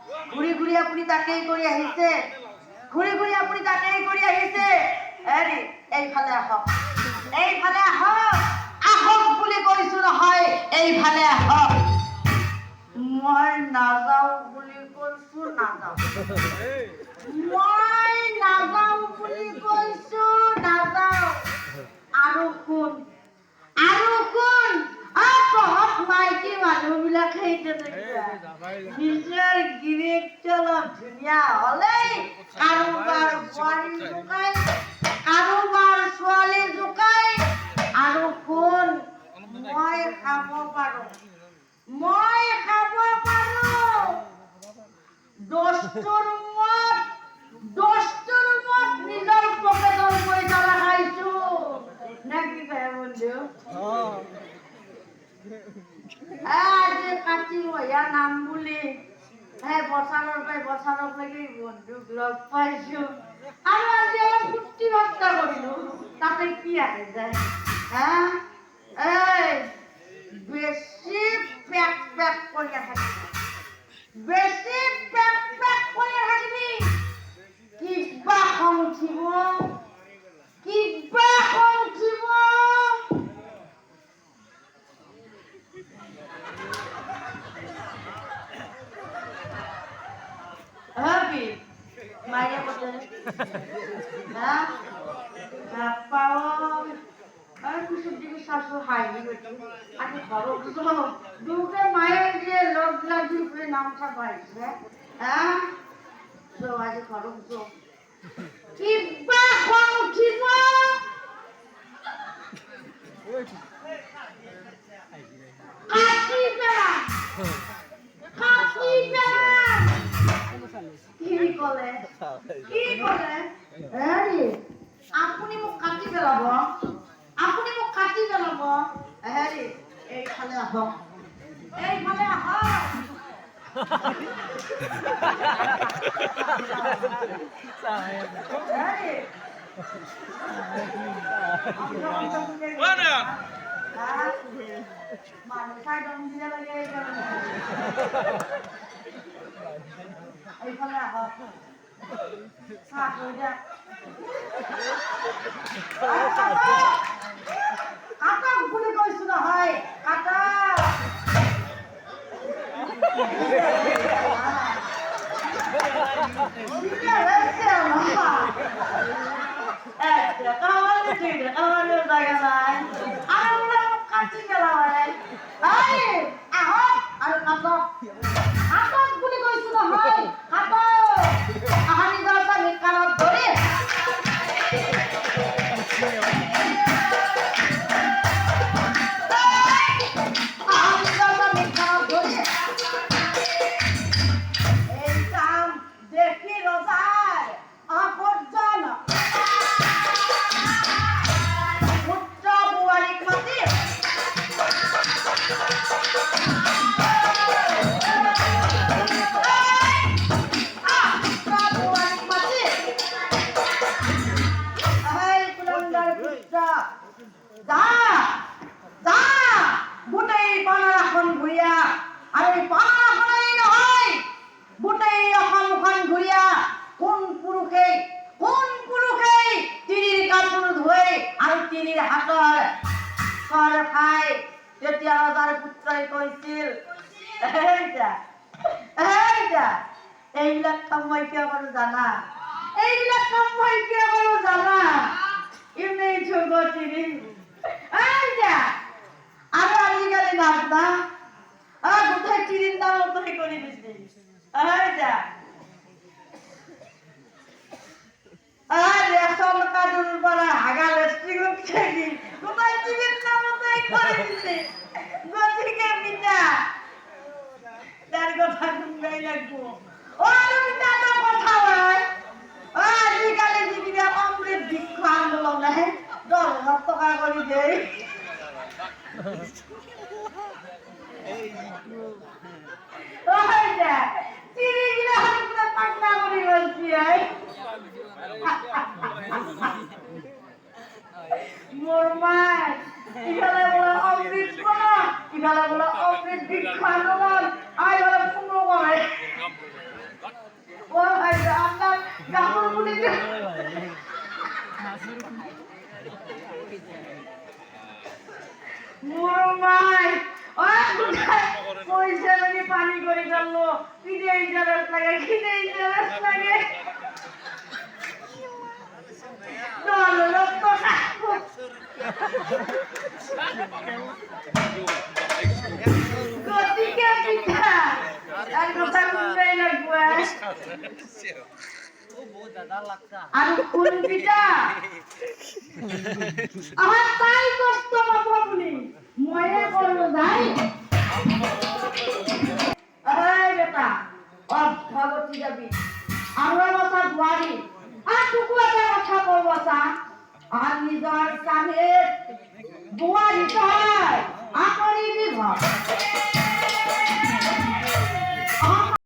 ঘূৰি ঘূৰি আপুনি তাকেই কৰি আহিছে, ঘূৰি ঘূৰি আপুনি তাকেই কৰি আহিছে। হেৰি এইফালে আহক, এইফালে আহক, আহক বুলি কৈছো নহয়, এইফালে আহক। মই নাযাওঁ বুলি কৈছো, নাযাওঁ। মই নাযাওঁ বুলি কৈছো, নাযাওঁ। আৰু কোন, আৰু কোন? পঢ়ক মাইকী মানুহবিলাক সেইটো নিজৰ গিৰিকটো অলপ ধুনীয়া হলেই কাৰোবাৰ বোৱাৰী জোকাই, কাৰোবাৰ ছোৱালী জোকাই। আৰু কোন? মই খাব পাৰো, মই খাব পাৰো। দহটোৰ মত নিজৰ পকেটৰ পইচা লগাইছো। নে কি কয় বন্ধু? আজি কাতি মহীয়া নাম বুলি বছৰৰ পৰা বছৰলৈকে বন্ধুক লগ পাইছো, আৰু আজি অলপ ফূৰ্তি ফাৰ্তা কৰিলো, তাতে কি আহে যায়? এই বেছি পেক পেক কৰি থাকিবি, বেছি পেক পেক কৰি থাকিবি, কিবা খং উঠিব, কিবা খং উঠিব। মায়ে কৈছে নাপাওঁ আৰু পিছত দিবি চাচো হাঁহি গৈছে। আজি ঘৰত দুটা মায়ে যে লগ লাগি নামচা পাইছে আজি ঘৰত কিবা খং উঠিব। কাটি পেলা, কাটি পেলা। কি কলে, কি কলে? হেৰি আপুনি মোক কাটি পেলাব, আপুনি মোক কাটি পেলাব। হেৰি এইফালে আহক, এইফালে আহক। মানুহ চাই দম দিব লাগে, এইফালে আহক। চাহ লৈ যাক, কাটক বুলি কৈছো নহয়, কাটক। কাটি পেলাব আহক আৰু কাটক, কাটক বুলি কৈছো নহয়, কাটক। আহানি দৰটা মিকানত ধৰি এই কাম দেখি ৰজাই আপৰ্জন পুত্ৰ বোৱাৰীক মাতি গোটেই পানাৰাখন ঘূৰিয়া, আৰু এই পানাৰাখনেই নহয়, গোটেই অসমখন ঘূৰিয়া কোন পুৰুষে তিৰিৰ কাপোৰ ধুই আৰু তিৰিৰ হাতৰ চৰ খাই। তেতিয়া ৰজাৰ পুত্ৰই কৈছিল, এইবিলাক কাম মই কিয় কৰো জানা, এইবিলাক কাম মই কিয় কৰো জানা? এনেই তিৰি আৰু আজিকালি নাচনা গোটেই তিৰিৰ নাম কৰি দিছে। ৰেচন কাৰ্ডৰ পৰা হাগা লেষ্ট্ৰিঙত খেলি গোটেই তিৰিৰ নামতেই কৰি দিছে। গতিকে পিতা তাৰ কথা শুনবাই লাগব। আৰু পিতা এটা কথা হয়, আজিকালি যিবিলাক অমৃত বৃক্ষ আন্দোলনে 10,000 টকা কৰি দিয়ে। মোৰ মাই ইফালে বোলে অমৃত ইফালে বোলে অমৃত বৃক্ষ আন্দোলন, আই বোলে ফোনো কৰে। বললো কিনেই জরস লাগে কিনেই জরস লাগে চলো রক্ত খাবো গতিকে পিঠা আর কথা শুনতেই লাগবো আর কোন পিঠা আমার তাই কষ্ট পাবো আপনি ময়ে করবো যাই এই বেটা ভাগতি যাবি আমরা কথা দুয়ারি আর টুকু একটা কথা বলবো আর নিজের কানে দুয়ারি হয় আপনি বিভাগ